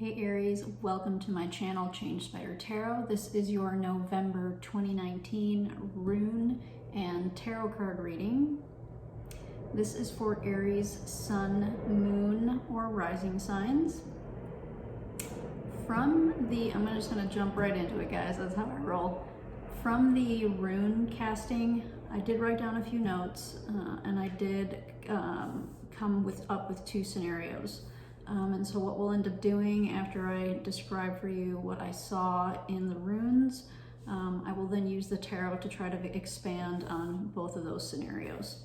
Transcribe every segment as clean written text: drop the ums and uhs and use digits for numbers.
Hey Aries, welcome to my channel Change Spider Tarot. This is your November 2019 Rune and Tarot card reading. This is for Aries, Sun, Moon, or Rising signs. I'm just going to jump right into it, guys. That's how I roll. From the Rune casting, I did write down a few notes, and I did come up with two scenarios. And so what we'll end up doing after I describe for you what I saw in the runes, I will then use the tarot to try to expand on both of those scenarios.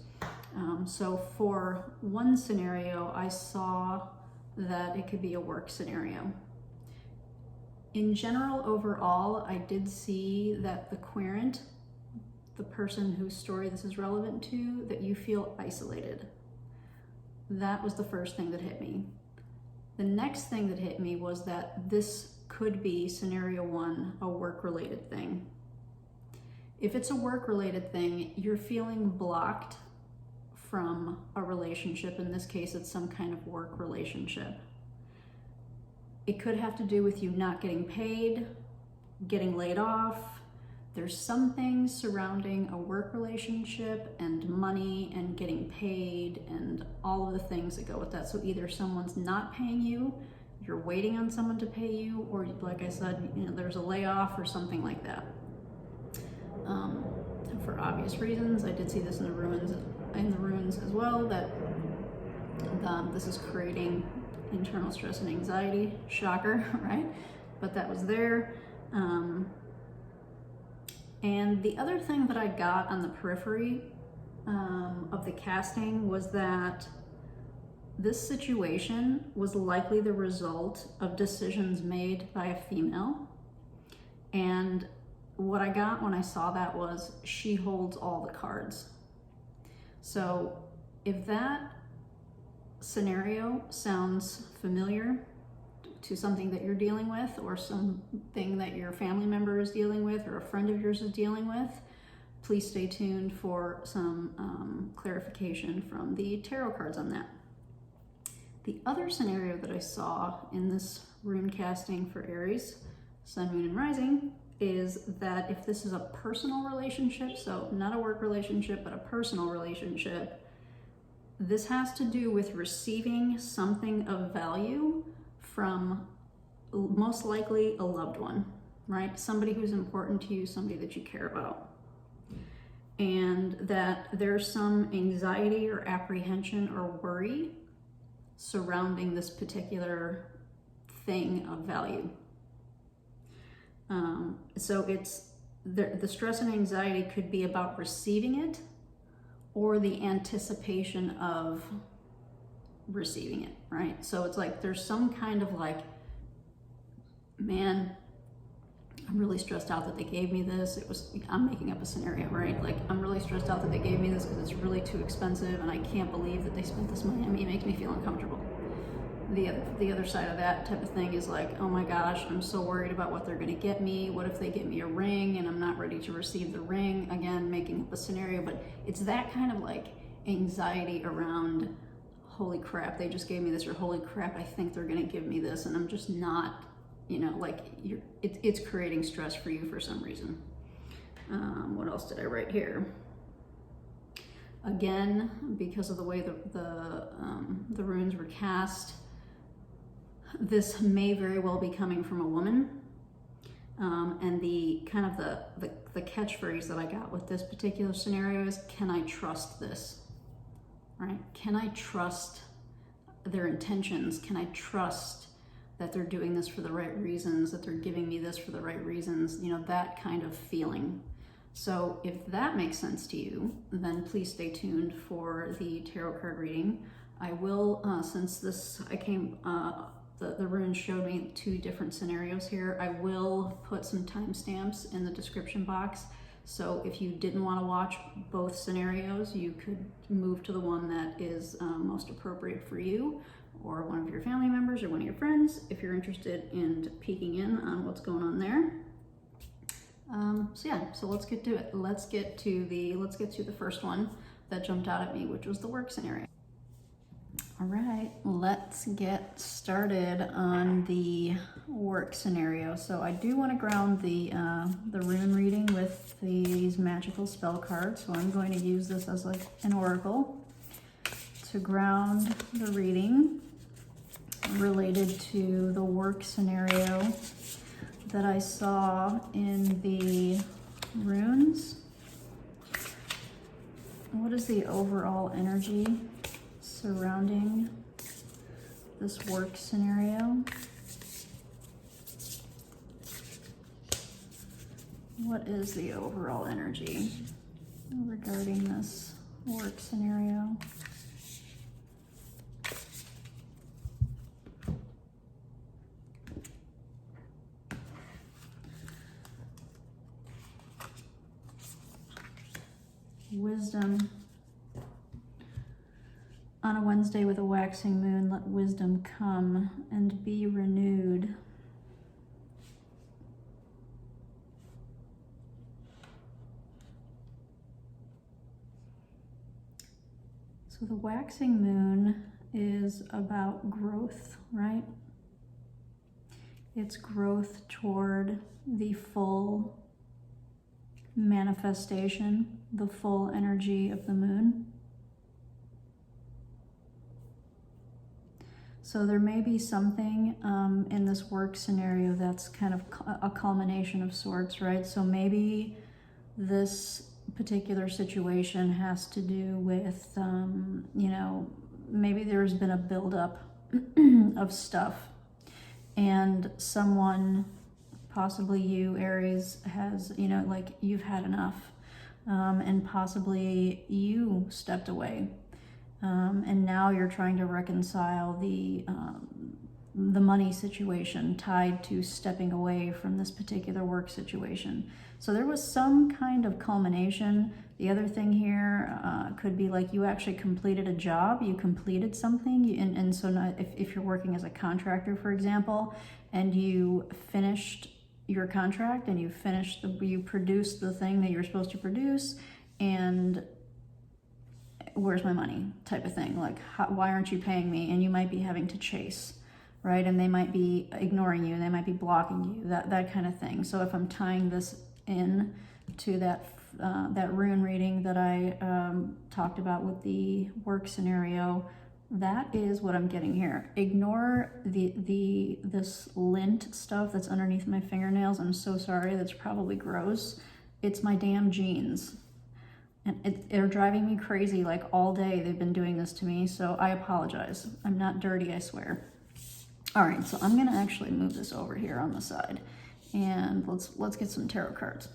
So for one scenario, I saw that it could be a work scenario. In general, overall, I did see that the querent, the person whose story this is relevant to, that you feel isolated. That was the first thing that hit me. The next thing that hit me was that this could be scenario one, a work-related thing. If it's a work-related thing, you're feeling blocked from a relationship. In this case, it's some kind of work relationship. It could have to do with you not getting paid, getting laid off. There's some things surrounding a work relationship and money and getting paid and all of the things that go with that. So either someone's not paying you, you're waiting on someone to pay you, or like I said, there's a layoff or something like that. For obvious reasons, I did see this in the runes as well, that this is creating internal stress and anxiety. Shocker, right? But that was there. And the other thing that I got on the periphery of the casting was that this situation was likely the result of decisions made by a female. And what I got when I saw that was she holds all the cards. So if that scenario sounds familiar to something that you're dealing with, or something that your family member is dealing with, or a friend of yours is dealing with, please stay tuned for some clarification from the tarot cards on that. The other scenario that I saw in this rune casting for Aries, Sun, Moon, and Rising, is that if this is a personal relationship, so not a work relationship, but a personal relationship, this has to do with receiving something of value from most likely a loved one, right? Somebody who's important to you, somebody that you care about. And that there's some anxiety or apprehension or worry surrounding this particular thing of value. So it's the stress and anxiety could be about receiving it or the anticipation of receiving it, right? So it's like there's some kind of like, man, I'm really stressed out that they gave me this. I'm making up a scenario, right? Like, I'm really stressed out that they gave me this because it's really too expensive and I can't believe that they spent this money on me. It makes me feel uncomfortable. The other side of that type of thing is like, oh my gosh, I'm so worried about what they're gonna get me. What if they get me a ring and I'm not ready to receive the ring? Again, making up a scenario, but it's that kind of like anxiety around, holy crap, they just gave me this, or holy crap, I think they're gonna give me this, and I'm just not, like it's creating stress for you for some reason. What else did I write here? Again, because of the way the runes were cast, this may very well be coming from a woman. And the kind of the catchphrase that I got with this particular scenario is, can I trust this? Right? Can I trust their intentions? Can I trust that they're doing this for the right reasons, that they're giving me this for the right reasons? That kind of feeling. So if that makes sense to you, then please stay tuned for the tarot card reading. I will, since the runes showed me two different scenarios here, I will put some timestamps in the description box. So if you didn't want to watch both scenarios, you could move to the one that is most appropriate for you, or one of your family members, or one of your friends, if you're interested in peeking in on what's going on there. So let's get to it. Let's get to the first one that jumped out at me, which was the work scenario. All right, let's get started on the work scenario. So I do want to ground the rune reading with these magical spell cards. So I'm going to use this as like an oracle to ground the reading related to the work scenario that I saw in the runes. What is the overall energy surrounding this work scenario? What is the overall energy regarding this work scenario? Wisdom. On a Wednesday with a waxing moon, let wisdom come and be renewed. So the waxing moon is about growth, right? It's growth toward the full manifestation, the full energy of the moon. So there may be something in this work scenario that's kind of a culmination of sorts, right? So maybe this particular situation has to do with, you know, maybe there's been a buildup of stuff, and someone, possibly you, Aries, has, you know, like you've had enough, and possibly you stepped away. And now you're trying to reconcile the money situation tied to stepping away from this particular work situation. So there was some kind of culmination. The other thing here could be like you actually completed a job, you completed something, and so now if you're working as a contractor, for example, and you finished your contract and you produced the thing that you're supposed to produce, and where's my money type of thing, like why aren't you paying me? And you might be having to chase, right? And they might be ignoring you, they might be blocking you, that kind of thing. So if I'm tying this in to that rune reading that I talked about with the work scenario, that is what I'm getting here. Ignore this lint stuff that's underneath my fingernails. I'm so sorry, that's probably gross. It's my damn jeans. And they're driving me crazy, like all day they've been doing this to me, so I apologize. I'm not dirty, I swear. All right, so I'm gonna actually move this over here on the side, and let's get some tarot cards.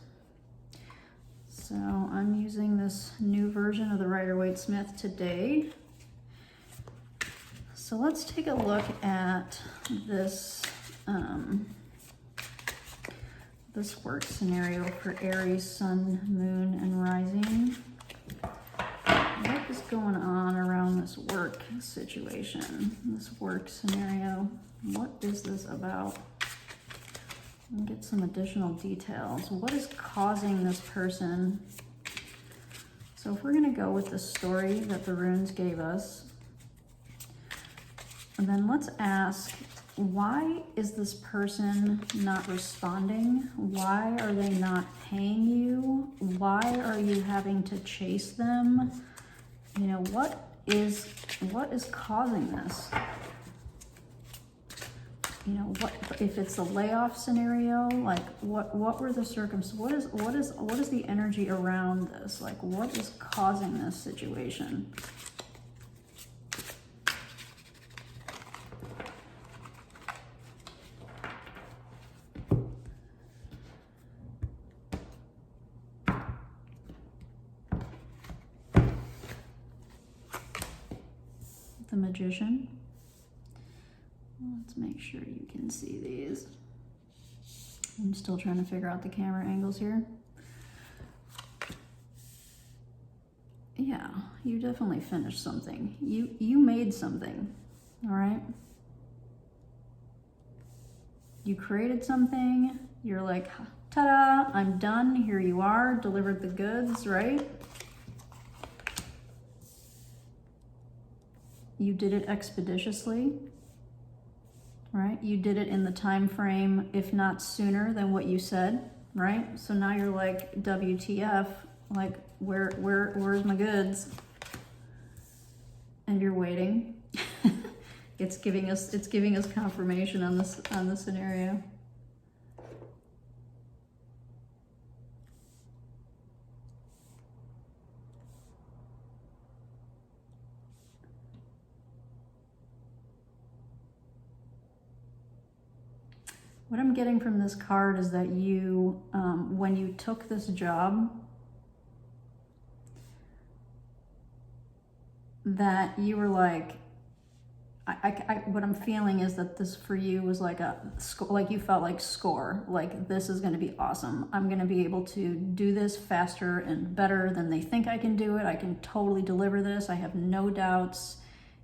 So I'm using this new version of the Rider-Waite-Smith today. So let's take a look at this this work scenario for Aries, Sun, Moon, and Rising. What is going on around this work situation, this work scenario? What is this about? I'll get some additional details. What is causing this person? So if we're gonna go with the story that the runes gave us, and then let's ask, why is this person not responding? Why are they not paying you? Why are you having to chase them? You know, what is causing this? You know, what if it's a layoff scenario? Like, what were the circumstances? What is the energy around this? Like, what is causing this situation? The Magician. Let's make sure you can see these. I'm still trying to figure out the camera angles here. Yeah, you definitely finished something. You made something, all right? You created something. You're like, ta-da, I'm done. Here you are, delivered the goods, right? You did it expeditiously, right? You did it in the time frame, if not sooner than what you said, right? So now you're like, WTF, like, where's my goods? And you're waiting. It's giving us confirmation on the scenario. What I'm getting from this card is that you, when you took this job, that you were like, what I'm feeling is that this for you was like like you felt like score, like this is going to be awesome. I'm going to be able to do this faster and better than they think I can do it. I can totally deliver this. I have no doubts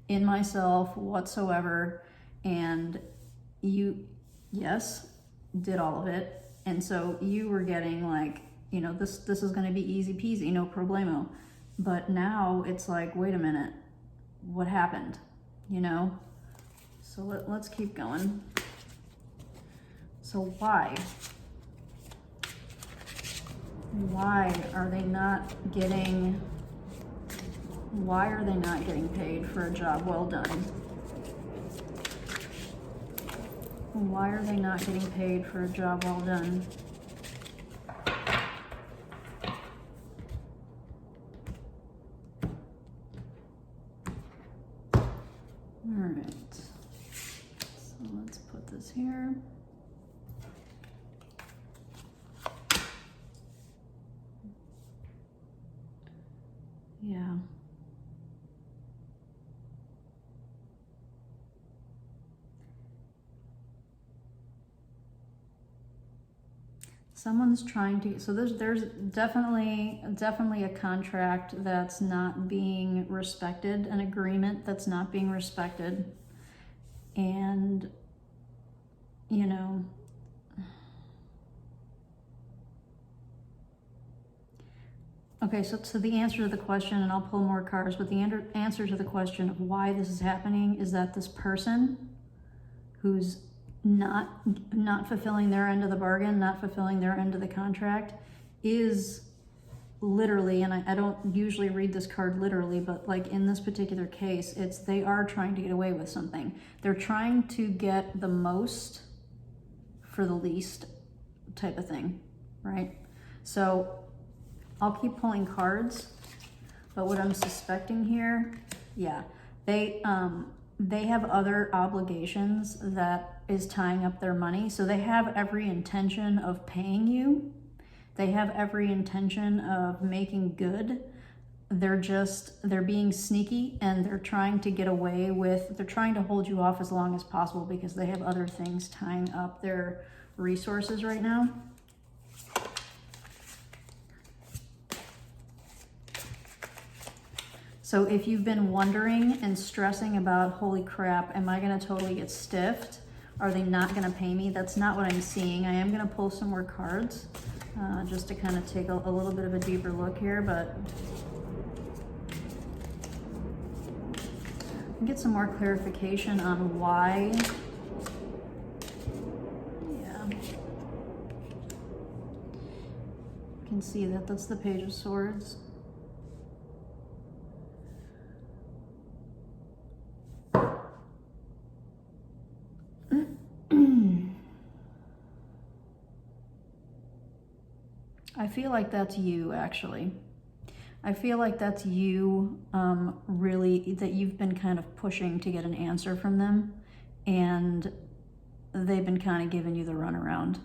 in myself whatsoever. And you, yes, did all of it. And so you were getting like, you know, this is going to be easy peasy, no problemo. But now it's like, wait a minute, what happened? You know? So let's keep going. So why are they not getting paid for a job well done? Why are they not getting paid for a job well done? All right, so let's put this here. Yeah. Someone's trying to, so there's definitely a contract that's not being respected, an agreement that's not being respected. And, you know, okay, so the answer to the question, and I'll pull more cards, but the answer to the question of why this is happening is that this person who's not fulfilling their end of the bargain, not fulfilling their end of the contract, is literally, and I don't usually read this card literally, but like in this particular case, it's they are trying to get away with something. They're trying to get the most for the least type of thing, right? So I'll keep pulling cards, but what I'm suspecting here, yeah, they have other obligations that is tying up their money. So they have every intention of paying you. They have every intention of making good. They're being sneaky, and they're trying to get away with, they're trying to hold you off as long as possible because they have other things tying up their resources right now. So if you've been wondering and stressing about, holy crap, am I gonna totally get stiffed? Are they not gonna pay me? That's not what I'm seeing. I am gonna pull some more cards just to kind of take a little bit of a deeper look here, but get some more clarification on why. Yeah. You can see that that's the Page of Swords. I feel like that's you, actually. I feel like that's you, really, that you've been kind of pushing to get an answer from them, and they've been kind of giving you the runaround.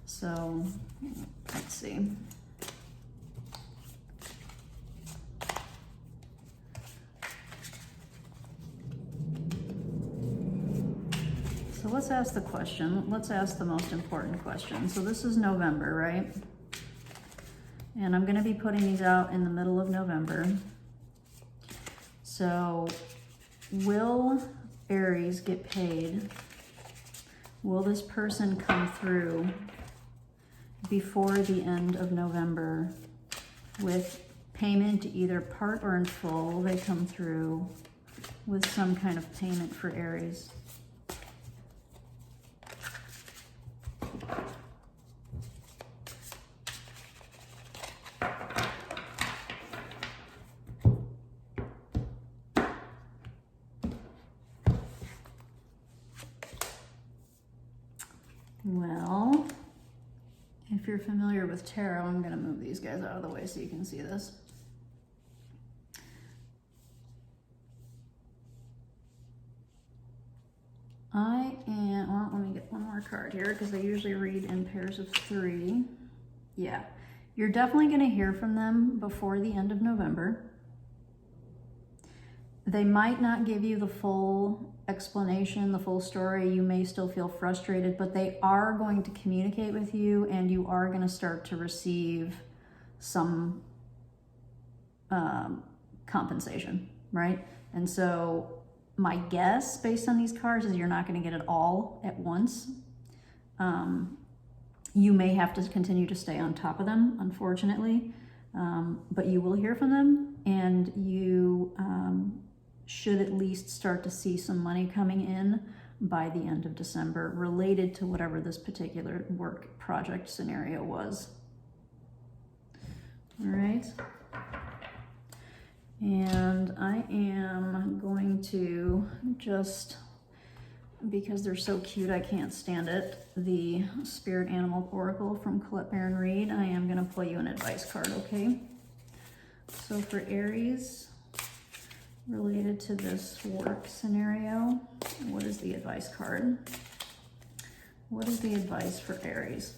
So, let's see. So let's ask the question. Let's ask the most important question. So this is November, right? And I'm going to be putting these out in the middle of November. So will Aries get paid? Will this person come through before the end of November with payment either part or in full? Will they come through with some kind of payment for Aries. Well, if you're familiar with tarot, I'm going to move these guys out of the way so you can see this. Well, let me get one more card here because I usually read in pairs of 3. Yeah, you're definitely going to hear from them before the end of November. They might not give you the full explanation, the full story. You may still feel frustrated, but they are going to communicate with you, and you are going to start to receive some compensation, right? And so my guess, based on these cards, is you're not going to get it all at once. You may have to continue to stay on top of them, unfortunately, but you will hear from them, and you should at least start to see some money coming in by the end of December related to whatever this particular work project scenario was. All right. And I am going to just, because they're so cute, I can't stand it, the Spirit Animal Oracle from Colette Baron-Reid. I am going to pull you an advice card, okay? So for Aries, related to this work scenario, what is the advice card? What is the advice for Aries?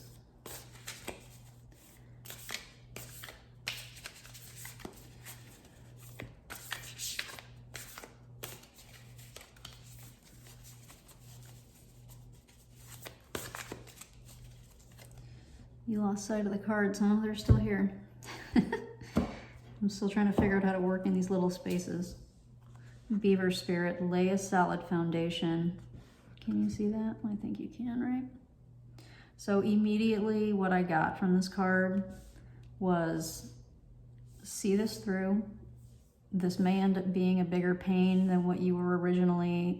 You lost sight of the cards, huh? They're still here. I'm still trying to figure out how to work in these little spaces. Beaver Spirit, lay a solid foundation. Can you see that? I think you can, right? So immediately what I got from this card was, see this through. This may end up being a bigger pain than what you were originally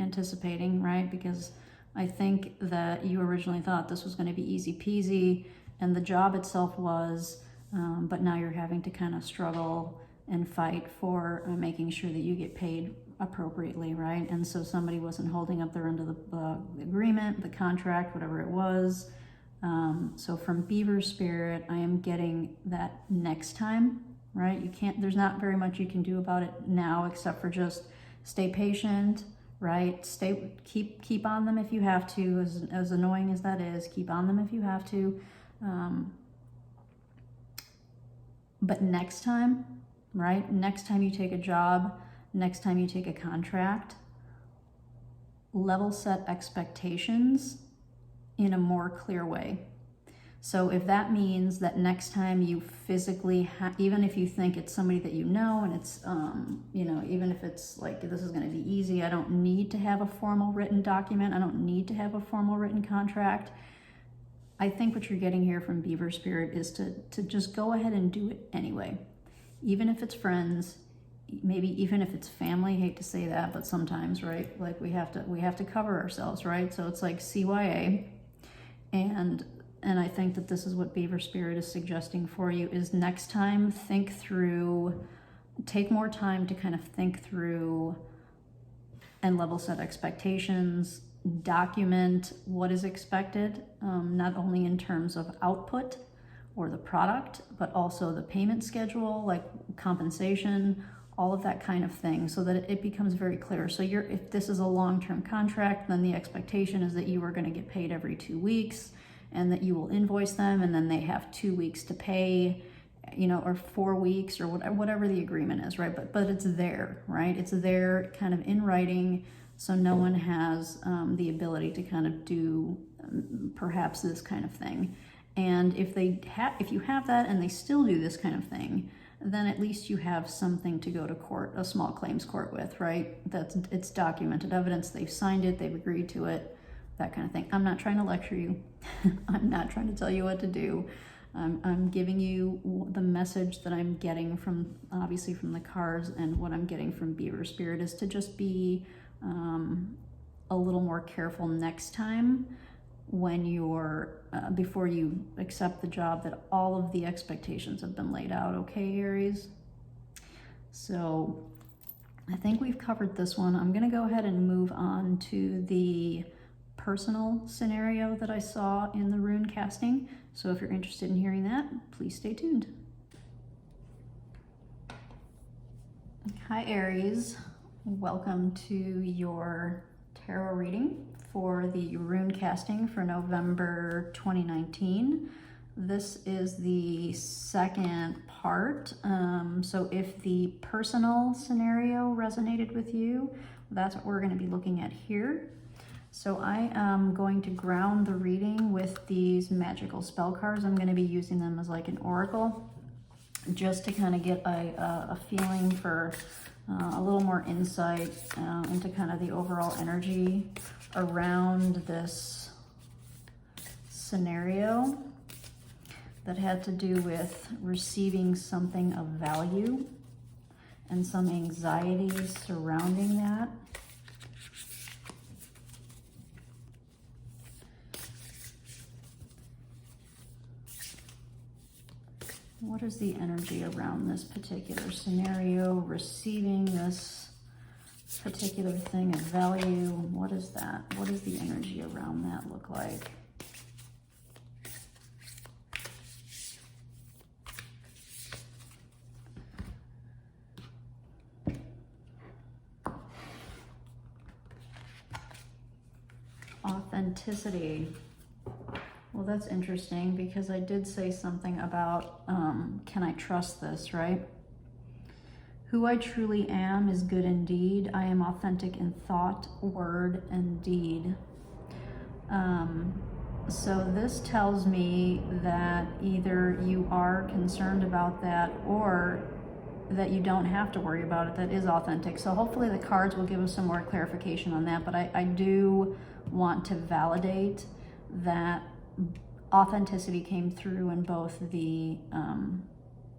anticipating, right? Because I think that you originally thought this was going to be easy peasy, and the job itself was, but now you're having to kind of struggle and fight for making sure that you get paid appropriately, right? And so somebody wasn't holding up their end of the agreement, the contract, whatever it was. So from Beaver Spirit, I am getting that next time, right? You can't, there's not very much you can do about it now except for just stay patient, right? Keep on them if you have to, as annoying as that is, keep on them if you have to. But next time, right? Next time you take a job, next time you take a contract, level set expectations in a more clear way. So if that means that next time you physically, even if you think it's somebody that you know, and it's, you know, even if it's like, this is going to be easy, I don't need to have a formal written document, I don't need to have a formal written contract. I think what you're getting here from Beaver Spirit is to just go ahead and do it anyway. Even if it's friends, maybe even if it's family, hate to say that, but sometimes, right? Like we have to cover ourselves, right? So it's like CYA. And I think that this is what Beaver Spirit is suggesting for you is next time, take more time to kind of think through and level set expectations, document what is expected, not only in terms of output or the product, but also the payment schedule, like compensation, all of that kind of thing, so that it becomes very clear. So if this is a long-term contract, then the expectation is that you are going to get paid every 2 weeks, and that you will invoice them, and then they have 2 weeks to pay, you know, or 4 weeks, or whatever the agreement is, right? But it's there, right? It's there kind of in writing, so no one has the ability to kind of do perhaps this kind of thing. And if you have that and they still do this kind of thing, then at least you have something to go to court, a small claims court with, right? It's documented evidence, they've signed it, they've agreed to it, that kind of thing. I'm not trying to lecture you. I'm not trying to tell you what to do. I'm giving you the message that I'm getting from, obviously from the cards, and what I'm getting from Beaver Spirit is to just be a little more careful next time when you're, before you accept the job, that all of the expectations have been laid out, okay, Aries? So I think we've covered this one. I'm gonna go ahead and move on to the personal scenario that I saw in the rune casting. So if you're interested in hearing that, please stay tuned. Hi Aries, welcome to your tarot reading for the rune casting for November 2019. This is the second part. So if the personal scenario resonated with you, that's what we're going to be looking at here. So I am going to ground the reading with these magical spell cards. I'm going to be using them as like an oracle, just to kind of get a feeling for a little more insight into kind of the overall energy around this scenario that had to do with receiving something of value and some anxieties surrounding that. What is the energy around this particular scenario? Receiving this particular thing of value. What is that? What does the energy around that look like? Authenticity. Well, that's interesting because I did say something about, can I trust this, right? Who I truly am is good indeed. I am authentic in thought, word, and deed. So this tells me that either you are concerned about that or that you don't have to worry about it. That is authentic. So hopefully the cards will give us some more clarification on that. But I do want to validate that authenticity came through in both the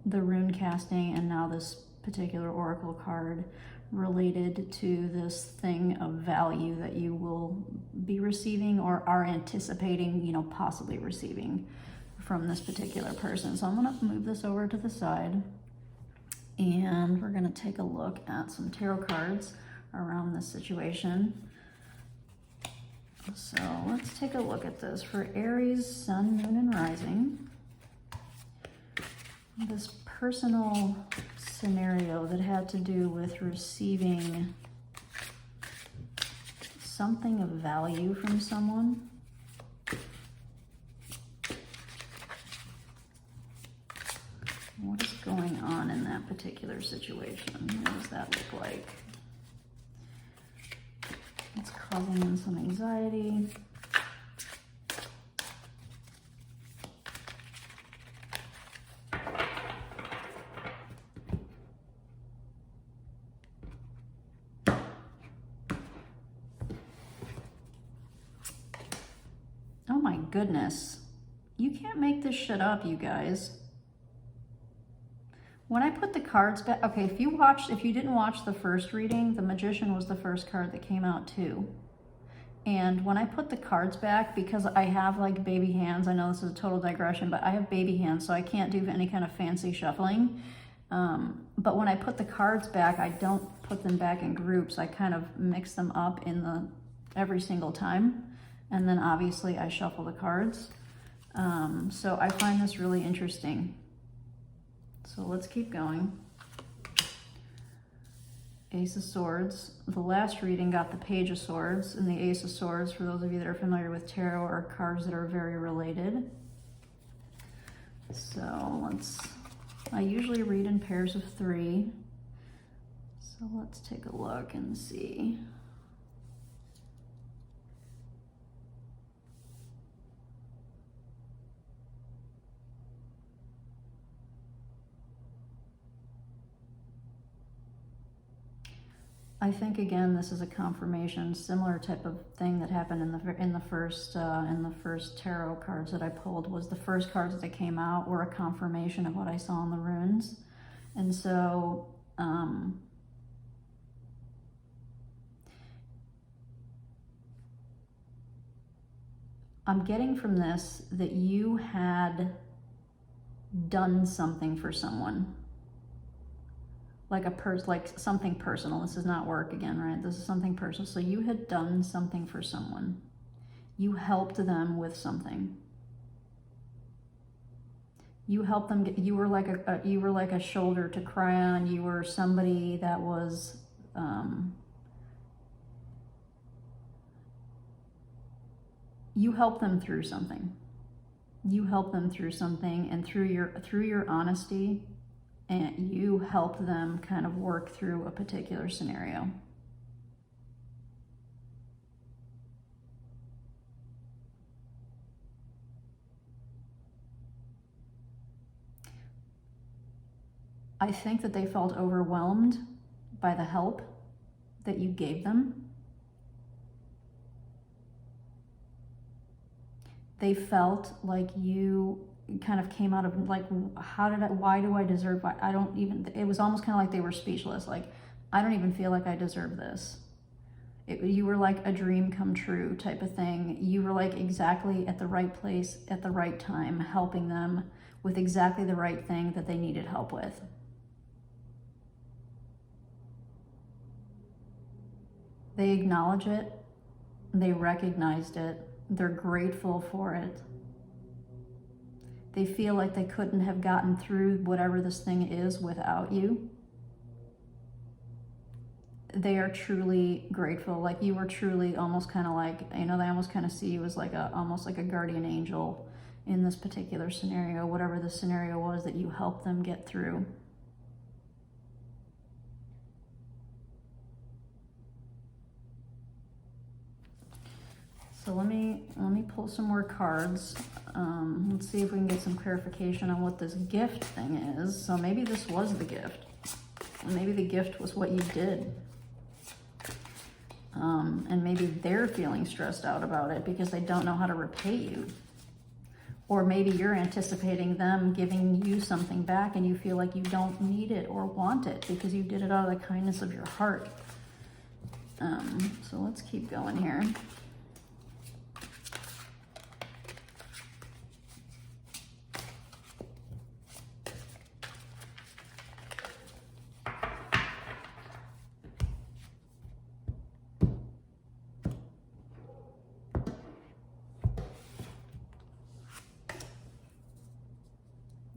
rune casting and now this particular oracle card related to this thing of value that you will be receiving or are anticipating, you know, possibly receiving from this particular person. So I'm going to move this over to the side and we're going to take a look at some tarot cards around this situation. So let's take a look at this for Aries, Sun, Moon, and Rising. This personal scenario that had to do with receiving something of value from someone. What is going on in that particular situation? What does that look like? It's causing them some anxiety. Oh my goodness. You can't make this shit up, you guys. When I put the cards back, okay, if you didn't watch the first reading, the Magician was the first card that came out too. And when I put the cards back, because I have like baby hands, I know this is a total digression, but I have baby hands, so I can't do any kind of fancy shuffling. But when I put the cards back, I don't put them back in groups. I kind of mix them up in every single time. And then obviously I shuffle the cards. So I find this really interesting. So let's keep going. Ace of Swords. The last reading got the Page of Swords, and the Ace of Swords, for those of you that are familiar with tarot, are cards that are very related. So I usually read in pairs of 3. So let's take a look and see. I think again, this is a confirmation, similar type of thing that happened in the first tarot cards that I pulled. Was the first cards that came out were a confirmation of what I saw in the runes, and so I'm getting from this that you had done something for someone. Like something personal. This is not work again, right? This is something personal. So you had done something for someone. You helped them with something. You helped them get, you were like a shoulder to cry on. You were somebody that was you helped them through something. You helped them through something, and through your honesty, and you helped them kind of work through a particular scenario. I think that they felt overwhelmed by the help that you gave them. They felt like you kind of came out of like, why do I deserve, I don't even, it was almost kind of like they were speechless. Like, I don't even feel like I deserve this. You were like a dream come true type of thing. You were like exactly at the right place at the right time, helping them with exactly the right thing that they needed help with. They acknowledge it. They recognized it. They're grateful for it. They feel like they couldn't have gotten through whatever this thing is without you. They are truly grateful. Like you were truly almost kind of like, you know, they almost kind of see you as like almost like a guardian angel in this particular scenario, whatever the scenario was that you helped them get through. So let me pull some more cards. Let's see if we can get some clarification on what this gift thing is. So maybe this was the gift. Maybe the gift was what you did. And maybe they're feeling stressed out about it because they don't know how to repay you. Or maybe you're anticipating them giving you something back and you feel like you don't need it or want it because you did it out of the kindness of your heart. So let's keep going here.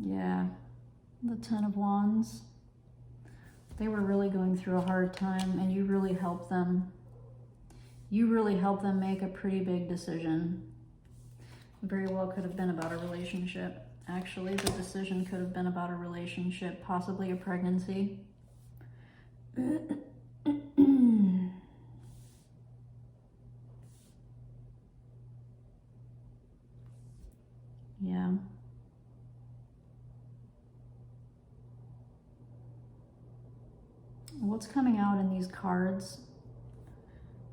Yeah, the Ten of Wands. They were really going through a hard time and you really helped them. You really helped them make a pretty big decision. Very well could have been about a relationship. Actually, the decision could have been about a relationship, possibly a pregnancy. Yeah. What's coming out in these cards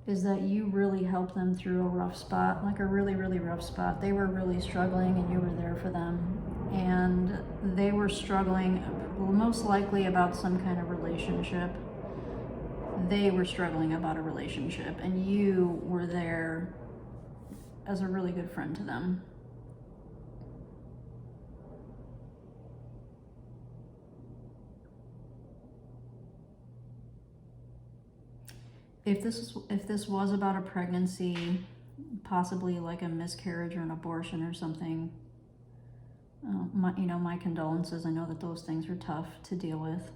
is that you really helped them through a rough spot, like a really, really rough spot. They were really struggling and you were there for them. And they were struggling most likely about some kind of relationship. They were struggling about a relationship and you were there as a really good friend to them. If this was about a pregnancy, possibly like a miscarriage or an abortion or something, my condolences. I know that those things are tough to deal with,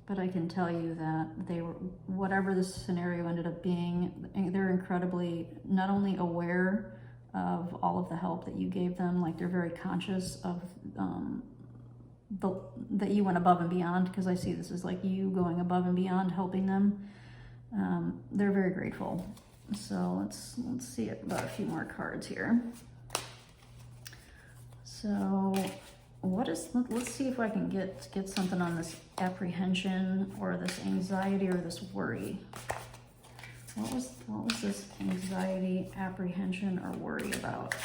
but I can tell you that they were, whatever the scenario ended up being, they're incredibly not only aware of all of the help that you gave them, like they're very conscious of that you went above and beyond, because I see this as like you going above and beyond helping them. They're very grateful. So let's see about a few more cards here. So let's see if I can get something on this apprehension or this anxiety or this worry. What was this anxiety, apprehension, or worry about?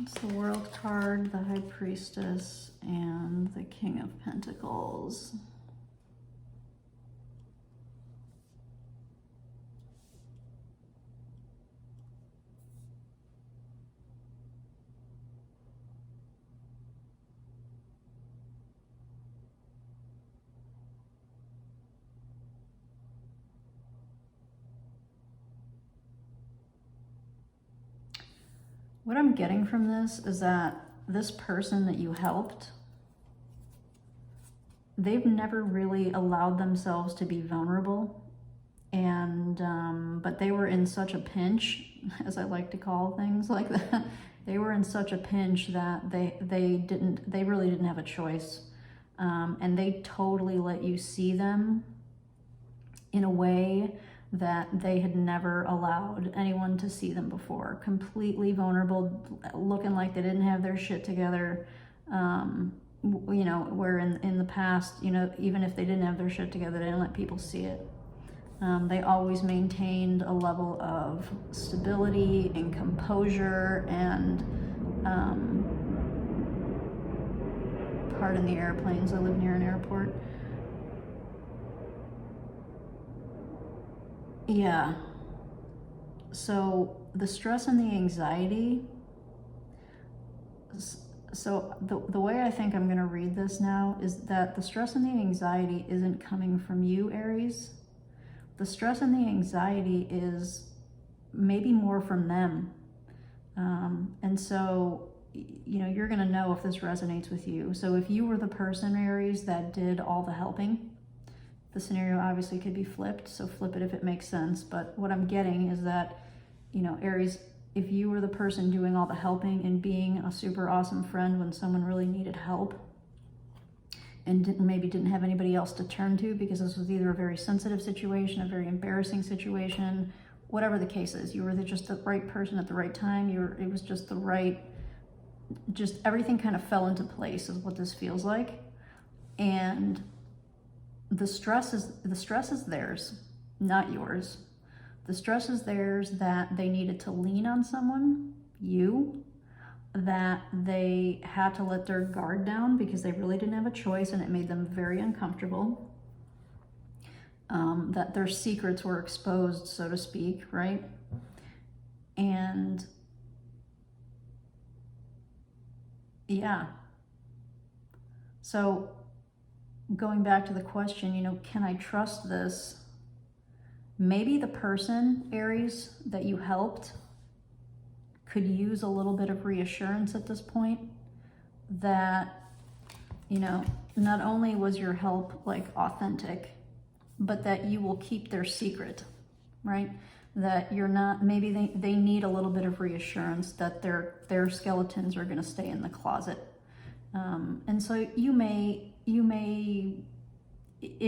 It's the World card, the High Priestess, and the King of Pentacles. What I'm getting from this is that this person that you helped, they've never really allowed themselves to be vulnerable. And, but they were in such a pinch, as I like to call things like that. They were in such a pinch that they really didn't have a choice. And they totally let you see them in a way that they had never allowed anyone to see them before. Completely vulnerable, looking like they didn't have their shit together. You know, where in the past, you know, even if they didn't have their shit together, they didn't let people see it. They always maintained a level of stability and composure and, pardon the airplanes, I live near an airport. Yeah. So the stress and the anxiety, so the way I think I'm going to read this now is that the stress and the anxiety isn't coming from you, Aries. The stress and the anxiety is maybe more from them. And so, you know, you're going to know if this resonates with you. So if you were the person, Aries, that did all the helping, the scenario obviously could be flipped, so flip it if it makes sense. But what I'm getting is that, you know, Aries, if you were the person doing all the helping and being a super awesome friend when someone really needed help and maybe didn't have anybody else to turn to because this was either a very sensitive situation, a very embarrassing situation, whatever the case is, you were just the right person at the right time. It was just the right, just everything kind of fell into place is what this feels like. And the stress is theirs, not yours. The stress is theirs that they needed to lean on someone, you, that they had to let their guard down because they really didn't have a choice and it made them very uncomfortable. That their secrets were exposed, so to speak, right? And yeah. So going back to the question, you know, can I trust this? Maybe the person, Aries, that you helped could use a little bit of reassurance at this point that, you know, not only was your help like authentic, but that you will keep their secret, right? That you're not, maybe they need a little bit of reassurance that their skeletons are going to stay in the closet. And so it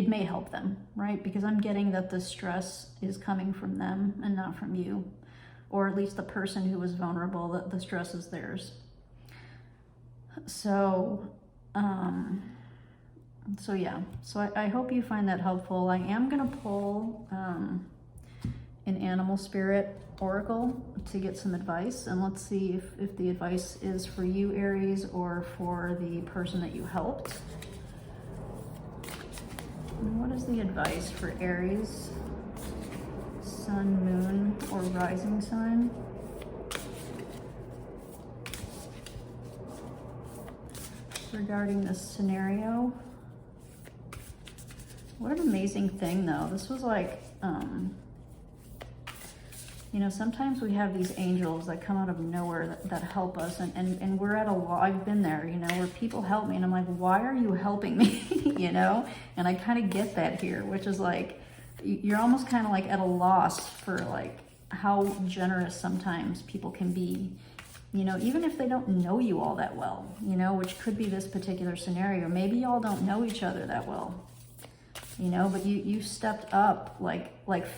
may help them, right? Because I'm getting that the stress is coming from them and not from you, or at least the person who was vulnerable, that the stress is theirs. So, yeah, so I hope you find that helpful. I am gonna pull an animal spirit oracle to get some advice, and let's see if the advice is for you, Aries, or for the person that you helped. And what is the advice for Aries, sun, moon, or rising sign? Regarding this scenario. What an amazing thing though. This was like, you You know, sometimes we have these angels that come out of nowhere that help us, and we're at a law. I've been there, you know, where people help me and I'm like, why are you helping me? You know, and I kind of get that here, which is like, you're almost kind of like at a loss for like how generous sometimes people can be, you know, even if they don't know you all that well, you know, which could be this particular scenario. Maybe y'all don't know each other that well, you know, but you stepped up like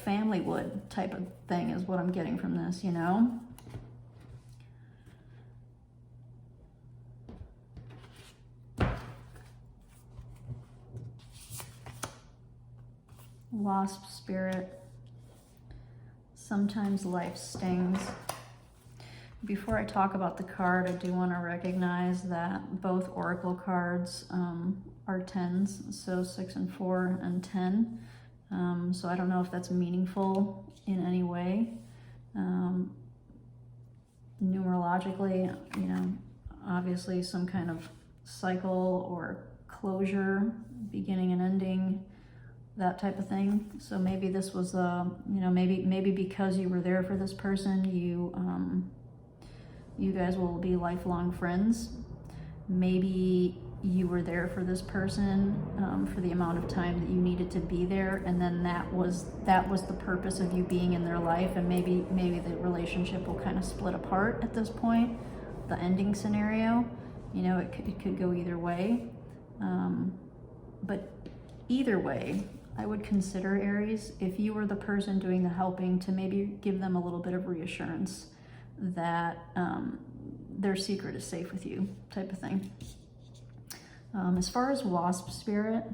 family would type of thing is what I'm getting from this, you know. Wasp spirit. Sometimes life stings. Before I talk about the card, I do want to recognize that both oracle cards are 10s, so 6 and 4 and 10. So I don't know if that's meaningful in any way. Numerologically, you know, obviously some kind of cycle or closure, beginning and ending, that type of thing. So maybe this was you know, maybe because you were there for this person, you guys will be lifelong friends. Maybe you were there for this person for the amount of time that you needed to be there, and then that was the purpose of you being in their life, and maybe the relationship will kind of split apart at this point, the ending scenario. You know, it could go either way, but either way, I would consider, Aries, if you were the person doing the helping, to maybe give them a little bit of reassurance that their secret is safe with you, type of thing. As far as wasp spirit,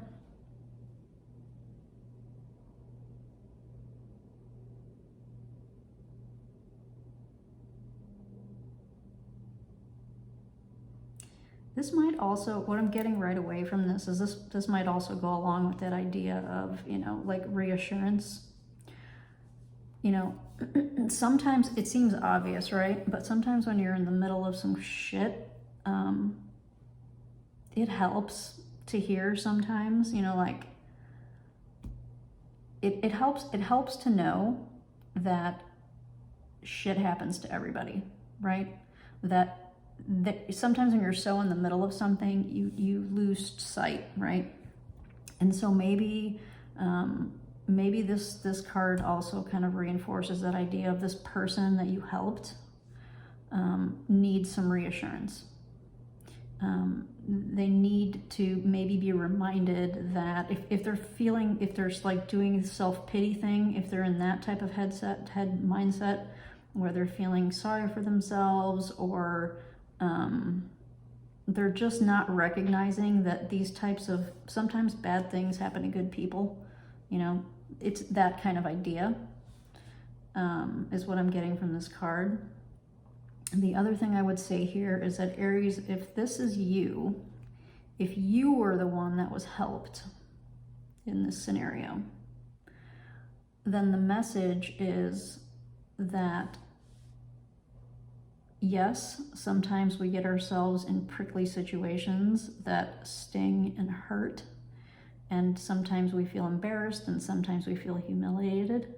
this might also, what I'm getting right away from this is this might also go along with that idea of, you know, like reassurance. You know, sometimes it seems obvious, right? But sometimes when you're in the middle of some shit, it helps to hear sometimes, you know, like it helps to know that shit happens to everybody, right? That sometimes when you're so in the middle of something, you lose sight, right? And so maybe this card also kind of reinforces that idea of this person that you helped needs some reassurance. They need to maybe be reminded that if they're like doing the self-pity thing, if they're in that type of head mindset where they're feeling sorry for themselves, or they're just not recognizing that these types of sometimes bad things happen to good people, you know, it's that kind of idea, is what I'm getting from this card. And the other thing I would say here is that, Aries, if this is you, if you were the one that was helped in this scenario, then the message is that yes, sometimes we get ourselves in prickly situations that sting and hurt, and sometimes we feel embarrassed and sometimes we feel humiliated.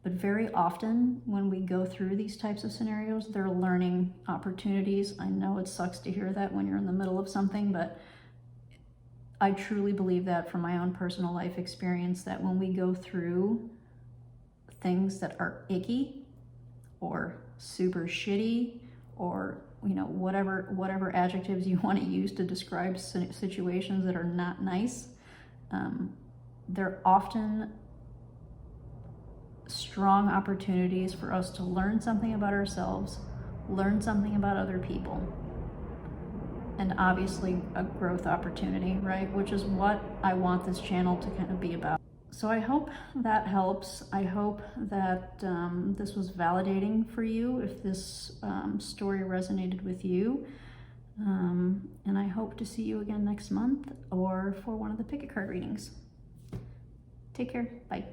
But very often when we go through these types of scenarios, they're learning opportunities. I know it sucks to hear that when you're in the middle of something, but I truly believe that from my own personal life experience, that when we go through things that are icky or super shitty, or, you know, whatever adjectives you want to use to describe situations that are not nice, they're often strong opportunities for us to learn something about ourselves, learn something about other people, and obviously a growth opportunity, right? Which is what I want this channel to kind of be about. So I hope that helps. I hope that this was validating for you, if this story resonated with you. And I hope to see you again next month, or for one of the pick a card readings. Take care. Bye.